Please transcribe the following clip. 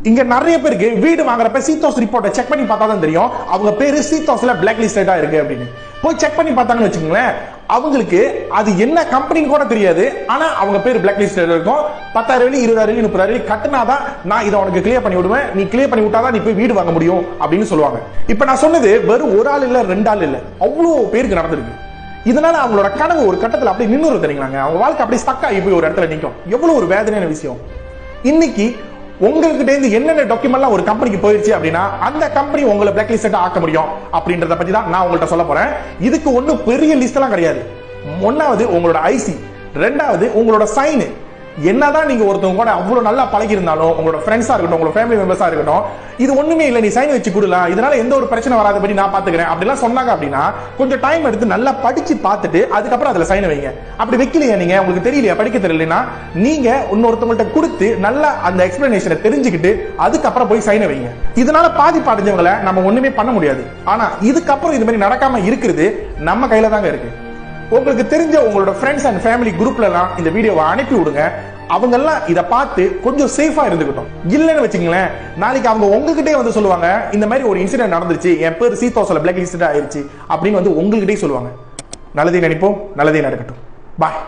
இங்க நிறைய பேருக்கு வீடு வாங்குறப்ப சீத்தோஸ் ரிப்போர்ட்டை செக் பண்ணி பார்த்தா தான் தெரியும் அவங்க பேரு சீத்தோஸ்ல பிளாக் லிஸ்டடா இருக்கு அப்படின்னு. போய் செக் பண்ணி பார்த்தாங்கன்னு வச்சுக்கோங்களேன், அவங்களுக்கு அது என்ன கம்பெனின்னு கூட தெரியாது. ஆனா அவங்க பேர் பிளாக் லிஸ்டட் இருக்கும். 10,000 20,000 30,000 கட்டினாதான் நான் இதை உனக்கு கிளியர் பண்ணி விடுவேன், நீ கிளியர் பண்ணி விட்டாதான் நீ போய் வீடு வாங்க முடியும் அப்படின்னு சொல்லுவாங்க. இப்ப நான் சொன்னது வெறும் ஒரு ஆள் இல்ல 2 ஆள் இல்ல, அவ்வளவு பேருக்கு நடந்திருக்கு. இதனால அவங்களோட கனவு ஒரு கட்டத்தில் அப்படியே நின்று தெரியுங்களாங்க, அவங்க வாழ்க்கை அப்படியே ஸ்டக் ஆகி போய் ஒரு இடத்துல நிற்கும். எவ்வளவு ஒரு வேதனையான விஷயம். இன்னைக்கு உங்ககிட்ட இருந்து என்னென்ன டாக்குமெண்ட்லாம் ஒரு கம்பெனிக்கு போயிடுச்சு அப்படின்னா அந்த கம்பெனி உங்களை பிளாக் லிஸ்ட் ஆக்க முடியும் அப்படின்றத பத்தி தான் நான் உங்கள்கிட்ட சொல்ல போறேன். இதுக்கு ஒன்றும் பெரிய லிஸ்ட் எல்லாம் கிடையாது. ஒன்னாவது உங்களோட ஐசி, ரெண்டாவது உங்களோட சைன். என்னதான் நீங்க ஒருத்தவங்க கூட அவ்வளவு நல்லா பழகி இருந்தாலும், உங்களோட ஃப்ரெண்ட்ஸா இருக்கட்டும், உங்களோட ஃபேமிலி மெம்பர்ஸா இருக்கட்டும், இது ஒண்ணுமே இல்லை நீ சைன் வச்சு கொடுலாம், இதனால எந்த ஒரு பிரச்சனை வராத படி நான் பாத்துக்கிறேன் அப்படிலாம் சொன்னாங்க அப்படின்னா கொஞ்சம் டைம் எடுத்து நல்லா படிச்சு பார்த்துட்டு அதுக்கப்புறம் அதுல சைன் வைங்க. அப்படி வைக்கலையா, நீங்க உங்களுக்கு தெரியலையா, படிக்க தெரியலனா நீங்க இன்னொருத்தவங்கள்ட்ட கொடுத்து நல்லா அந்த எக்ஸ்பிளனேஷனை தெரிஞ்சுக்கிட்டு அதுக்கப்புறம் போய் சைன் வைங்க. இதனால பாதிப்பு அடைஞ்சவங்களை நம்ம ஒண்ணுமே பண்ண முடியாது. ஆனா இதுக்கப்புறம் இது மாதிரி நடக்காம இருக்கிறது நம்ம கையில தாங்க இருக்கு. உங்களுக்கு தெரிஞ்ச உங்களோட ஃப்ரெண்ட்ஸ் அண்ட் ஃபேமிலி குரூப்ல எல்லாம் இந்த வீடியோவை அனுப்பி விடுங்க. அவங்க எல்லாம் இதை பார்த்து கொஞ்சம் சேஃபா இருந்துக்கிட்டோம். இல்லைன்னு வச்சுங்களேன், நாளைக்கு அவங்க உங்ககிட்டே வந்து சொல்லுவாங்க இந்த மாதிரி ஒரு இன்சிடென்ட் நடந்துச்சு, என் பேர் சீத்தோஸ்ல பிளாக் லிஸ்டட் ஆயிருச்சு அப்படின்னு வந்து உங்ககிட்டே சொல்லுவாங்க. நல்லதே நினைப்போம், நல்லதே நடக்கட்டும். பாய்.